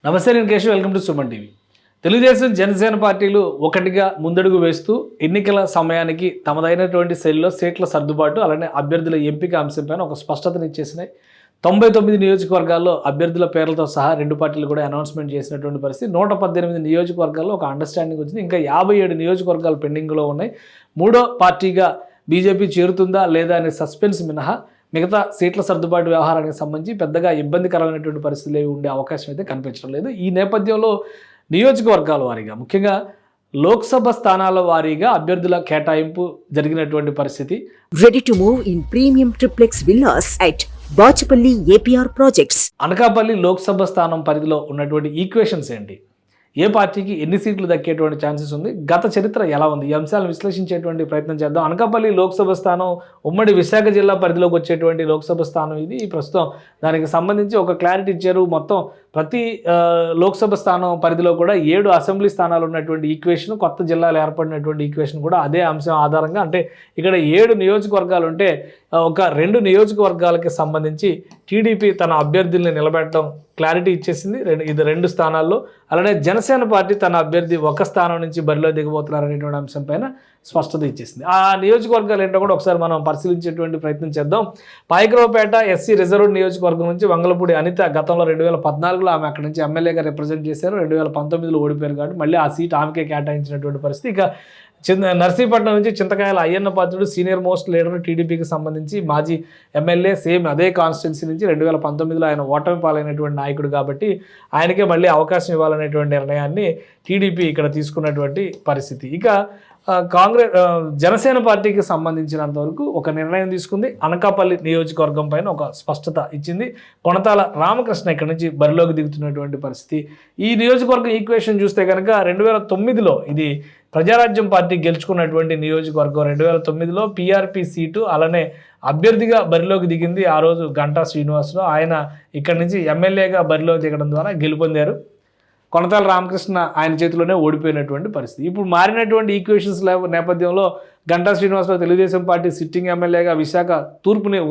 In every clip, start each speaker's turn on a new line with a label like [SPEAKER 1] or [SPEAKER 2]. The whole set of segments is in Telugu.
[SPEAKER 1] నమస్తే, నేను Keshav. Welcome to Suman TV. Telugu Desam Janasena పార్టీలు ఒకటిగా ముందడుగు వేస్తూ ఎన్నికల సమయానికి తమదైనటువంటి శైలిలో సీట్ల సర్దుబాటు అలానే అభ్యర్థుల ఎంపిక అంశంపైన ఒక స్పష్టతనిచ్చేసినాయి. 99 నియోజకవర్గాల్లో అభ్యర్థుల పేర్లతో సహా రెండు పార్టీలు కూడా అనౌన్స్మెంట్ చేసినటువంటి పరిస్థితి. 118 నియోజకవర్గాల్లో ఒక అండర్స్టాండింగ్ వచ్చింది. ఇంకా 57 నియోజకవర్గాలు పెండింగ్లో ఉన్నాయి. మూడో పార్టీగా బీజేపీ చేరుతుందా లేదా అనే సస్పెన్స్ మినహా మిగతా సీట్ల సర్దుబాటు వ్యవహారానికి సంబంధించి పెద్దగా ఇబ్బందికరమైనటువంటి పరిస్థితులు ఏవి ఉండే అవకాశం అయితే కనిపించడం లేదు. ఈ నేపథ్యంలో నియోజకవర్గాల వారీగా ముఖ్యంగా లోక్సభ స్థానాల వారీగా అభ్యర్థుల కేటాయింపు జరిగినటువంటి పరిస్థితి.
[SPEAKER 2] Ready to move in premium triplex villas at Bachapalli APR Projects.
[SPEAKER 1] Anakapalli Lok Sabha స్థానం పరిధిలో ఉన్నటువంటి ఈక్వేషన్స్ ఏంటి, ఏ పార్టీకి ఎన్ని సీట్లు దక్కేటువంటి ఛాన్సెస్ ఉంది, గత చరిత్ర ఎలా ఉంది, ఈ అంశాలను విశ్లేషించేటువంటి ప్రయత్నం చేద్దాం. అనకాపల్లి లోక్సభ స్థానం ఉమ్మడి విశాఖ జిల్లా పరిధిలోకి వచ్చేటువంటి లోక్సభ స్థానం ఇది. ప్రస్తుతం దానికి సంబంధించి ఒక క్లారిటీ ఇచ్చారు. మొత్తం ప్రతి లోక్సభ స్థానం పరిధిలో కూడా 7 అసెంబ్లీ స్థానాలు ఉన్నటువంటి ఈక్వేషన్, కొత్త జిల్లాలు ఏర్పడినటువంటి ఈక్వేషన్ కూడా అదే అంశం ఆధారంగా, అంటే ఇక్కడ 7 నియోజకవర్గాలు ఉంటే ఒక 2 నియోజకవర్గాలకి సంబంధించి టీడీపీ తన అభ్యర్థుల్ని నిలబెట్టడం క్లారిటీ ఇచ్చేసింది. ఇది 2 స్థానాల్లో. అలానే జనసేన పార్టీ తన అభ్యర్థి ఒక స్థానం నుంచి బరిలో దిగబోతున్నారనేటువంటి అంశం పైన స్పష్టత ఇచ్చేసింది. ఆ నియోజకవర్గాలు ఏంటో కూడా ఒకసారి మనం పరిశీలించేటువంటి ప్రయత్నం చేద్దాం. పాయకరావుపేట ఎస్సీ రిజర్వ్డ్ నియోజకవర్గం నుంచి వంగలపూడి అనిత గతంలో 2014లో ఆమె అక్కడి నుంచి ఎమ్మెల్యేగా రిప్రజెంట్ చేశారు. 2019లో ఓడిపోయారు కాబట్టి మళ్ళీ ఆ సీట్ ఆమెకే కేటాయించినటువంటి పరిస్థితి. ఇక నర్సీపట్నం నుంచి చింతకాయల Ayyanna Patrudu senior most leader, టీడీపీకి సంబంధించి మాజీ ఎమ్మెల్యే, సేమ్ అదే కాన్స్టిట్యున్సీ నుంచి 2019లో ఆయన ఓటమి పాలైనటువంటి నాయకుడు కాబట్టి ఆయనకే మళ్ళీ అవకాశం ఇవ్వాలనేటువంటి నిర్ణయాన్ని టీడీపీ ఇక్కడ తీసుకున్నటువంటి పరిస్థితి. ఇక జనసేన పార్టీకి సంబంధించినంత వరకు ఒక నిర్ణయం తీసుకుంది. అనకాపల్లి నియోజకవర్గం పైన ఒక స్పష్టత ఇచ్చింది. కొనతాల రామకృష్ణ ఇక్కడ నుంచి బరిలోకి దిగుతున్నటువంటి పరిస్థితి. ఈ నియోజకవర్గం ఈక్వేషన్ చూస్తే కనుక 2009లో ఇది ప్రజారాజ్యం పార్టీ గెలుచుకున్నటువంటి నియోజకవర్గం. 2009లో పీఆర్పీ సీటు, అలానే అభ్యర్థిగా బరిలోకి దిగింది ఆ రోజు గంటా శ్రీనివాసరావు. ఆయన ఇక్కడి నుంచి ఎమ్మెల్యేగా బరిలోకి దిగడం ద్వారా గెలుపొందారు. కొనతాల రామకృష్ణ ఆయన చేతిలోనే ఓడిపోయినటువంటి పరిస్థితి. ఇప్పుడు మారినటువంటి ఈక్వేషన్స్ నేపథ్యంలో గంటా శ్రీనివాసరావు తెలుగుదేశం పార్టీ సిట్టింగ్ ఎమ్మెల్యేగా విశాఖ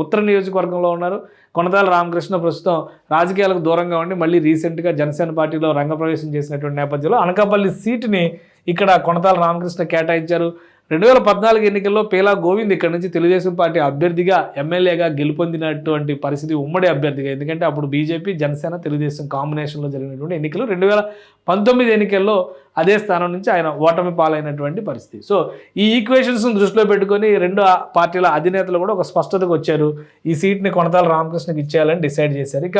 [SPEAKER 1] ఉత్తర నియోజకవర్గంలో ఉన్నారు. కొనతాల రామకృష్ణ ప్రస్తుతం రాజకీయాలకు దూరంగా ఉండి మళ్ళీ రీసెంట్గా జనసేన పార్టీలో రంగప్రవేశం చేసినటువంటి నేపథ్యంలో అనకాపల్లి సీటుని ఇక్కడ కొనతాల రామకృష్ణ కేటాయించారు. 2014 ఎన్నికల్లో పేలా గోవింద్ ఇక్కడ నుంచి తెలుగుదేశం పార్టీ అభ్యర్థిగా ఎమ్మెల్యేగా గెలుపొందినటువంటి పరిస్థితి, ఉమ్మడి అభ్యర్థిగా. ఎందుకంటే అప్పుడు బీజేపీ జనసేన తెలుగుదేశం కాంబినేషన్లో జరిగినటువంటి ఎన్నికలు. 2019 ఎన్నికల్లో అదే స్థానం నుంచి ఆయన ఓటమి పాలైనటువంటి పరిస్థితి. సో ఈ ఈక్వేషన్స్ను దృష్టిలో పెట్టుకొని 2 పార్టీల అధినేతలు కూడా ఒక స్పష్టతకు వచ్చారు. ఈ సీట్ని కొనతాల రామకృష్ణకి ఇచ్చేయాలని డిసైడ్ చేశారు. ఇక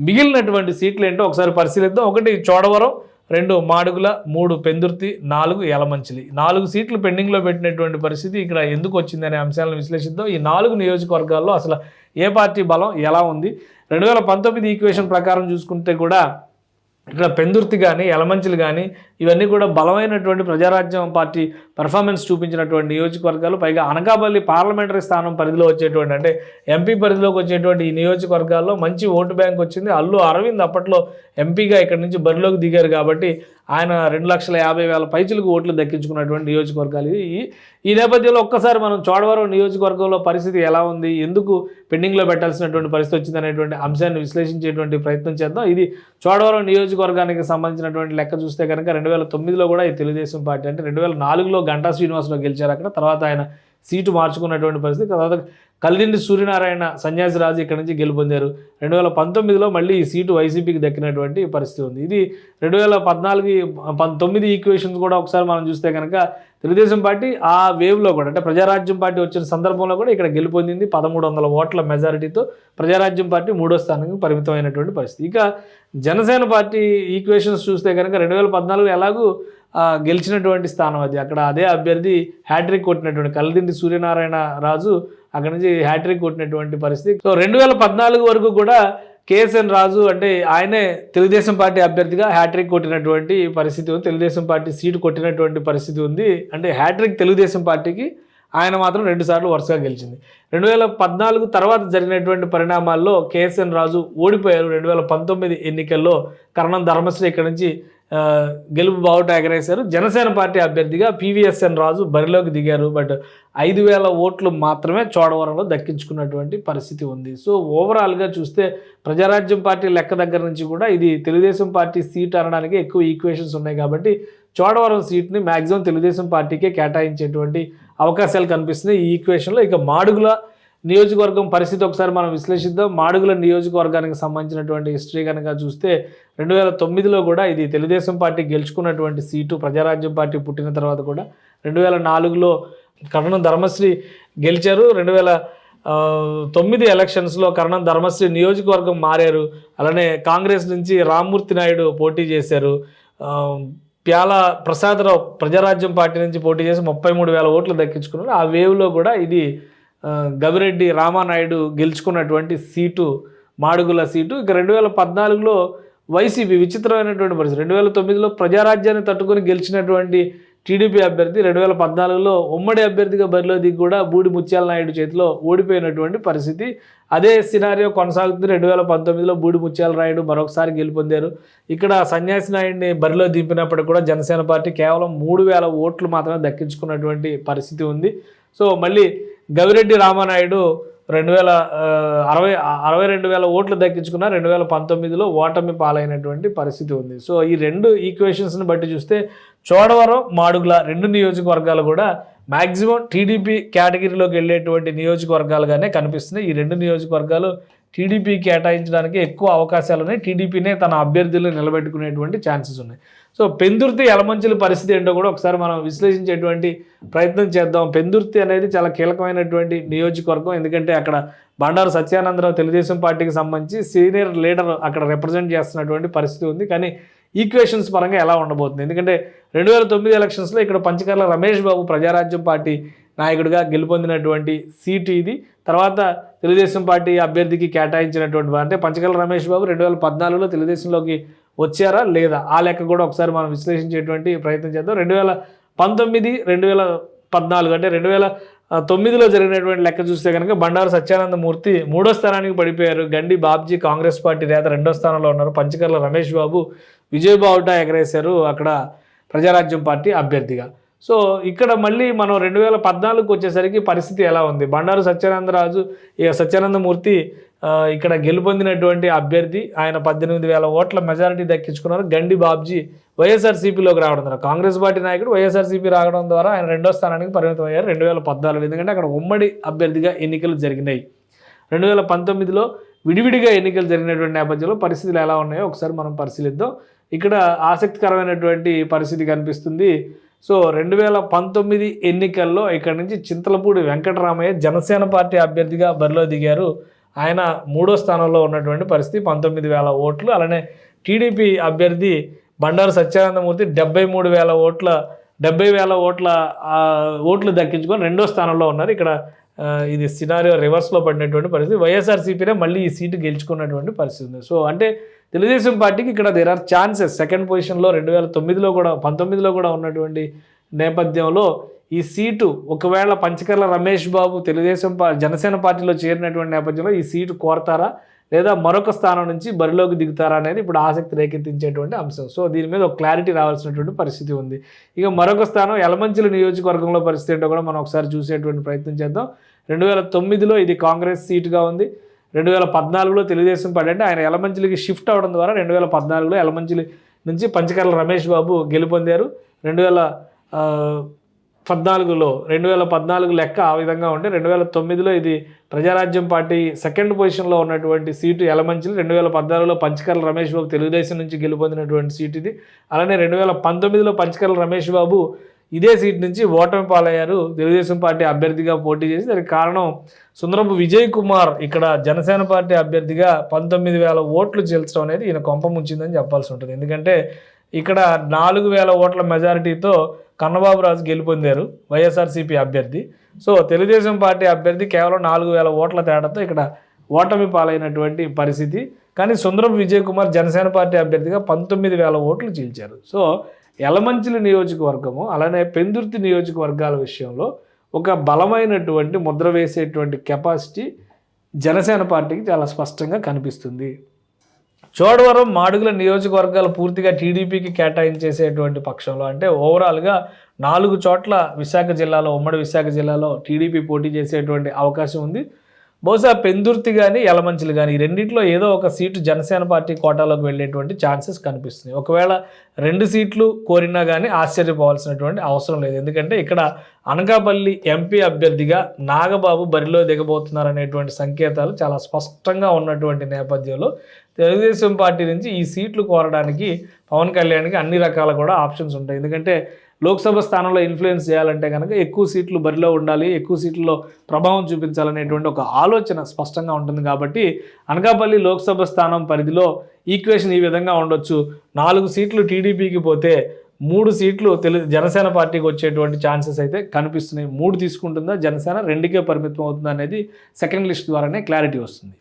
[SPEAKER 1] మిగిలినటువంటి సీట్లు ఏంటో ఒకసారి పరిశీలిద్దాం. 1 చోడవరం, 2 మాడుగుల, 3 పెందుర్తి, 4 యలమంచిలి. 4 సీట్లు పెండింగ్లో పెట్టినటువంటి పరిస్థితి ఇక్కడ ఎందుకు వచ్చిందనే అంశాలను విశ్లేషిద్దాం. ఈ 4 నియోజకవర్గాల్లో అసలు ఏ పార్టీ బలం ఎలా ఉంది? 2019 ఈక్వేషన్ ప్రకారం చూసుకుంటే కూడా ఇక్కడ పెందుర్తి కానీ యలమంచిలి కానీ ఇవన్నీ కూడా బలమైనటువంటి ప్రజారాజ్యం పార్టీ పెర్ఫార్మెన్స్ చూపించినటువంటి నియోజకవర్గాలు. పైగా అనకాపల్లి పార్లమెంటరీ స్థానం పరిధిలో వచ్చేటువంటి, అంటే ఎంపీ పరిధిలోకి వచ్చేటువంటి ఈ నియోజకవర్గాల్లో మంచి ఓటు బ్యాంక్ వచ్చింది. అల్లు అరవింద్ అప్పట్లో ఎంపీగా ఇక్కడ నుంచి బరిలోకి దిగారు కాబట్టి ఆయన 2,50,000 పైచులకు ఓట్లు దక్కించుకున్నటువంటి నియోజకవర్గాలు ఇవి. ఈ నేపథ్యంలో ఒక్కసారి మనం చోడవరం నియోజకవర్గంలో పరిస్థితి ఎలా ఉంది, ఎందుకు పెండింగ్లో పెట్టాల్సినటువంటి పరిస్థితి వచ్చింది అనేటువంటి అంశాన్ని విశ్లేషించేటువంటి ప్రయత్నం చేద్దాం. ఇది చోడవరం నియోజకవర్గానికి సంబంధించినటువంటి లెక్క చూస్తే కనుక 2009లో కూడా ఈ తెలుగుదేశం పార్టీ, అంటే 2004లో గంటా శ్రీనివాసరావు గెలిచారు అక్కడ. తర్వాత ఆయన సీటు మార్చుకున్నటువంటి పరిస్థితి. తర్వాత కలిదిండి సూర్యనారాయణ సన్యాసిరాజు ఇక్కడ నుంచి గెలుపొందారు. 2019లో మళ్ళీ ఈ సీటు వైసీపీకి దక్కినటువంటి పరిస్థితి ఉంది. ఇది 2014-19 ఈక్వేషన్స్ కూడా ఒకసారి మనం చూస్తే కనుక తెలుగుదేశం పార్టీ ఆ వేవ్లో కూడా, అంటే ప్రజారాజ్యం పార్టీ వచ్చిన సందర్భంలో కూడా ఇక్కడ గెలుపొందింది. 1300 ఓట్ల మెజారిటీతో ప్రజారాజ్యం పార్టీ 3వ స్థానానికి పరిమితమైనటువంటి పరిస్థితి. ఇక జనసేన పార్టీ ఈక్వేషన్స్ చూస్తే కనుక 2014 ఎలాగూ గెలిచినటువంటి స్థానం అది. అక్కడ అదే అభ్యర్థి హ్యాట్రిక్ కొట్టినటువంటి కలిదిండి సూర్యనారాయణ రాజు అక్కడి నుంచి హ్యాట్రిక్ కొట్టినటువంటి పరిస్థితి. సో 2014 వరకు కూడా కేఎస్ఎన్ రాజు, అంటే ఆయనే తెలుగుదేశం పార్టీ అభ్యర్థిగా హ్యాట్రిక్ కొట్టినటువంటి పరిస్థితి ఉంది. తెలుగుదేశం పార్టీ సీటు కొట్టినటువంటి పరిస్థితి ఉంది. అంటే హ్యాట్రిక్ తెలుగుదేశం పార్టీకి, ఆయన మాత్రం 2 సార్లు వరుసగా గెలిచింది. 2014 తర్వాత జరిగినటువంటి పరిణామాల్లో కేఎస్ఎన్ రాజు ఓడిపోయారు. 2019 ఎన్నికల్లో కరణం ధర్మశ్రీ ఇక్కడ నుంచి గెలుపు బావుట ఎగరేశారు. జనసేన పార్టీ అభ్యర్థిగా పివిఎస్ఎన్ రాజు బరిలోకి దిగారు. బట్ 5,000 ఓట్లు మాత్రమే చోడవరంలో దక్కించుకున్నటువంటి పరిస్థితి ఉంది. సో ఓవరాల్గా చూస్తే ప్రజారాజ్యం పార్టీ లెక్క దగ్గర నుంచి కూడా ఇది తెలుగుదేశం పార్టీ సీట్ అనడానికి ఎక్కువ ఈక్వేషన్స్ ఉన్నాయి కాబట్టి చోడవరం సీట్ని మ్యాక్సిమం తెలుగుదేశం పార్టీకే కేటాయించేటువంటి అవకాశాలు కనిపిస్తున్నాయి ఈ ఈక్వేషన్లో. ఇక మాడుగుల నియోజకవర్గం పరిస్థితి ఒకసారి మనం విశ్లేషిద్దాం. మాడుగుల నియోజకవర్గానికి సంబంధించినటువంటి హిస్టరీ కనుక చూస్తే 2009లో కూడా ఇది తెలుగుదేశం పార్టీ గెలుచుకున్నటువంటి సీటు. ప్రజారాజ్యం పార్టీ పుట్టిన తర్వాత కూడా 2004లో కరణం ధర్మశ్రీ గెలిచారు. 2009 ఎలక్షన్స్లో కరణం ధర్మశ్రీ నియోజకవర్గం మారారు. అలానే కాంగ్రెస్ నుంచి రామ్మూర్తి నాయుడు పోటీ చేశారు. ప్యాల ప్రసాదరావు ప్రజారాజ్యం పార్టీ నుంచి పోటీ చేసి 33,000 ఓట్లు దక్కించుకున్నారు. ఆ వేవ్లో కూడా ఇది గవిరెడ్డి రామానాయుడు గెలుచుకున్నటువంటి సీటు మాడుగుల సీటు. ఇక 2014లో వైసీపీ విచిత్రమైనటువంటి పరిస్థితి. 2009లో ప్రజారాజ్యాన్ని తట్టుకొని గెలిచినటువంటి టీడీపీ అభ్యర్థి 2014లో ఉమ్మడి అభ్యర్థిగా బరిలో దిగి కూడా బూడి ముత్యాల నాయుడు చేతిలో ఓడిపోయినటువంటి పరిస్థితి. అదే సినారియో కొనసాగుతుంది. 2019లో బూడి ముత్యాల నాయుడు మరొకసారి గెలుపొందారు. ఇక్కడ సన్యాసి నాయుడిని బరిలో దింపినప్పటికీ కూడా జనసేన పార్టీ కేవలం 3,000 ఓట్లు మాత్రమే దక్కించుకున్నటువంటి పరిస్థితి ఉంది. సో మళ్ళీ గవిరెడ్డి రామానాయుడు 62,000 ఓట్లు దక్కించుకున్న 2019లో ఓటమి పాలైనటువంటి పరిస్థితి ఉంది. సో ఈ రెండు ఈక్వేషన్స్ని బట్టి చూస్తే చోడవరం మాడుగుల 2 నియోజకవర్గాలు కూడా మ్యాక్సిమం టీడీపీ కేటగిరీలోకి వెళ్ళేటువంటి నియోజకవర్గాలుగానే కనిపిస్తున్నాయి. ఈ 2 నియోజకవర్గాలు టీడీపీ కేటాయించడానికి ఎక్కువ అవకాశాలు ఉన్నాయి. టీడీపీనే తన అభ్యర్థులను నిలబెట్టుకునేటువంటి ఛాన్సెస్ ఉన్నాయి. సో పెందుర్తి యలమంచిలి పరిస్థితి ఏంటో కూడా ఒకసారి మనం విశ్లేషించేటువంటి ప్రయత్నం చేద్దాం. పెందుర్తి అనేది చాలా కీలకమైనటువంటి నియోజకవర్గం. ఎందుకంటే అక్కడ బండారు సత్యానందరావు తెలుగుదేశం పార్టీకి సంబంధించి సీనియర్ లీడర్ అక్కడ రిప్రజెంట్ చేస్తున్నటువంటి పరిస్థితి ఉంది. కానీ ఈక్వేషన్స్ పరంగా ఎలా ఉండబోతుంది? ఎందుకంటే 2009 ఎలక్షన్స్లో ఇక్కడ పంచకర్ల రమేష్ బాబు ప్రజారాజ్యం పార్టీ నాయకుడిగా గెలుపొందినటువంటి సీటు ఇది. తర్వాత తెలుగుదేశం పార్టీ అభ్యర్థికి కేటాయించినటువంటి అంటే పంచకర్ల రమేష్ బాబు 2014లో తెలుగుదేశంలోకి వచ్చారా లేదా ఆ లెక్క కూడా ఒకసారి మనం విశ్లేషించేటువంటి ప్రయత్నం చేద్దాం. 2019, 2014 అంటే 2009లో జరిగినటువంటి లెక్క చూస్తే కనుక బండారు సత్యానందమూర్తి 3వ స్థానానికి పడిపోయారు. గండి బాబ్జీ కాంగ్రెస్ పార్టీ నేత 2వ స్థానంలో ఉన్నారు. పంచకర్ల రమేష్ బాబు విజయబావుట ఎగరేశారు అక్కడ ప్రజారాజ్యం పార్టీ అభ్యర్థిగా. సో ఇక్కడ మళ్ళీ మనం 2014కు వచ్చేసరికి పరిస్థితి ఎలా ఉంది? బండారు సత్యానందమూర్తి ఇక్కడ గెలుపొందినటువంటి అభ్యర్థి. ఆయన 18,000 ఓట్ల మెజారిటీ దక్కించుకున్నారు. గండి బాబ్జీ వైఎస్ఆర్సీపీలోకి రావడం ద్వారా కాంగ్రెస్ పార్టీ నాయకుడు వైఎస్ఆర్సీపీ రావడం ద్వారా ఆయన 2వ స్థానానికి పరిమితం అయ్యారు 2014. ఎందుకంటే అక్కడ ఉమ్మడి అభ్యర్థిగా ఎన్నికలు జరిగినాయి. 2019లో విడివిడిగా ఎన్నికలు జరిగినటువంటి నేపథ్యంలో పరిస్థితులు ఎలా ఉన్నాయో ఒకసారి మనం పరిశీలిద్దాం. ఇక్కడ ఆసక్తికరమైనటువంటి పరిస్థితి కనిపిస్తుంది. సో 2019 ఎన్నికల్లో ఇక్కడ నుంచి చింతలపూడి వెంకటరామయ్య జనసేన పార్టీ అభ్యర్థిగా బరిలో దిగారు. ఆయన 3వ స్థానంలో ఉన్నటువంటి పరిస్థితి 19,000 ఓట్లు. అలానే టీడీపీ అభ్యర్థి బండారు సత్యానందమూర్తి 70,000 ఓట్లు దక్కించుకొని 2వ స్థానంలో ఉన్నారు. ఇక్కడ ఇది సినారియో రివర్స్లో పడినటువంటి పరిస్థితి. వైఎస్ఆర్సీపీనే మళ్ళీ ఈ సీటు గెలుచుకున్నటువంటి పరిస్థితి ఉంది. సో అంటే తెలుగుదేశం పార్టీకి ఇక్కడ దేర్ ఆర్ ఛాన్సెస్. సెకండ్ పొజిషన్లో 2019లో కూడా ఉన్నటువంటి నేపథ్యంలో ఈ సీటు ఒకవేళ పంచకర్ల రమేష్ బాబు జనసేన పార్టీలో చేరినటువంటి నేపథ్యంలో ఈ సీటు కోరతారా లేదా మరొక స్థానం నుంచి బరిలోకి దిగుతారా అనేది ఇప్పుడు ఆసక్తి రేకెత్తించేటువంటి అంశం. సో దీని మీద ఒక క్లారిటీ రావాల్సినటువంటి పరిస్థితి ఉంది. ఇక మరొక స్థానం యలమంచిలి నియోజకవర్గంలో పరిస్థితి ఏంటో కూడా మనం ఒకసారి చూసేటువంటి ప్రయత్నం చేద్దాం. 2009లో ఇది కాంగ్రెస్ సీటుగా ఉంది. 2014లో తెలుగుదేశం పార్టీ అంటే ఆయన యలమంచిలికి షిఫ్ట్ అవడం ద్వారా 2014లో యలమంచిలి నుంచి పంచకర్ల రమేష్ బాబు గెలుపొందారు. 2014 లెక్క ఆ విధంగా ఉంటే 2009లో ఇది ప్రజారాజ్యం పార్టీ సెకండ్ పొజిషన్లో ఉన్నటువంటి సీటు యలమంచిలి. 2014లో పంచకర్ల రమేష్ బాబు తెలుగుదేశం నుంచి గెలుపొందినటువంటి సీటు ఇది. అలానే 2019లో పంచకర్ల రమేష్ బాబు ఇదే సీట్ నుంచి ఓటమి పాలయ్యారు తెలుగుదేశం పార్టీ అభ్యర్థిగా పోటీ చేసి. దానికి కారణం సుందరపు విజయ్ కుమార్ ఇక్కడ జనసేన పార్టీ అభ్యర్థిగా 19,000 ఓట్లు చేల్చడం అనేది ఈయన కొంప ముంచిందని చెప్పాల్సి ఉంటుంది. ఎందుకంటే ఇక్కడ 4,000 ఓట్ల మెజారిటీతో కన్నబాబు రాజు గెలుపొందారు వైఎస్ఆర్సీపీ అభ్యర్థి. సో తెలుగుదేశం పార్టీ అభ్యర్థి కేవలం 4,000 ఓట్ల తేడాతో ఇక్కడ ఓటమి పాలైనటువంటి పరిస్థితి. కానీ సుందరపు విజయ్ కుమార్ జనసేన పార్టీ అభ్యర్థిగా 19,000 ఓట్లు చీల్చారు. సో యలమంచిలి నియోజకవర్గము అలానే పెందుర్తి నియోజకవర్గాల విషయంలో ఒక బలమైనటువంటి ముద్ర వేసేటువంటి కెపాసిటీ జనసేన పార్టీకి చాలా స్పష్టంగా కనిపిస్తుంది. చోడవరం, మాడుగుల నియోజకవర్గాలు పూర్తిగా టీడీపీకి కేటాయించేసేటువంటి పక్షంలో అంటే ఓవరాల్గా 4 చోట్ల విశాఖ జిల్లాలో, ఉమ్మడి విశాఖ జిల్లాలో టీడీపీ పోటీ చేసేటువంటి అవకాశం ఉంది. బహుశా పెందుర్తి కానీ, యలమంచిలి కానీ ఈ రెండిట్లో ఏదో ఒక సీటు జనసేన పార్టీ కోటాలోకి వెళ్ళేటువంటి ఛాన్సెస్ కనిపిస్తున్నాయి. ఒకవేళ 2 సీట్లు కోరినా కానీ ఆశ్చర్యపోవాల్సినటువంటి అవసరం లేదు. ఎందుకంటే ఇక్కడ అనకాపల్లి ఎంపీ అభ్యర్థిగా నాగబాబు బరిలో దిగబోతున్నారనేటువంటి సంకేతాలు చాలా స్పష్టంగా ఉన్నటువంటి నేపథ్యంలో తెలుగుదేశం పార్టీ నుంచి ఈ సీట్లు కోరడానికి పవన్ కళ్యాణ్కి అన్ని రకాల కూడా ఆప్షన్స్ ఉంటాయి. ఎందుకంటే లోక్సభ స్థానంలో ఇన్ఫ్లుయెన్స్ చేయాలంటే కనుక ఎక్కువ సీట్లు బరిలో ఉండాలి, ఎక్కువ సీట్లలో ప్రభావం చూపించాలనేటువంటి ఒక ఆలోచన స్పష్టంగా ఉంటుంది. కాబట్టి అనకాపల్లి లోక్సభ స్థానం పరిధిలో ఈక్వేషన్ ఈ విధంగా ఉండొచ్చు. 4 సీట్లు టీడీపీకి పోతే 3 సీట్లు జనసేన పార్టీకి వచ్చేటువంటి ఛాన్సెస్ అయితే కనిపిస్తున్నాయి. 3 తీసుకుంటుందా జనసేన, 2కే పరిమితం అవుతుందా అనేది సెకండ్ లిస్ట్ ద్వారానే క్లారిటీ వస్తుంది.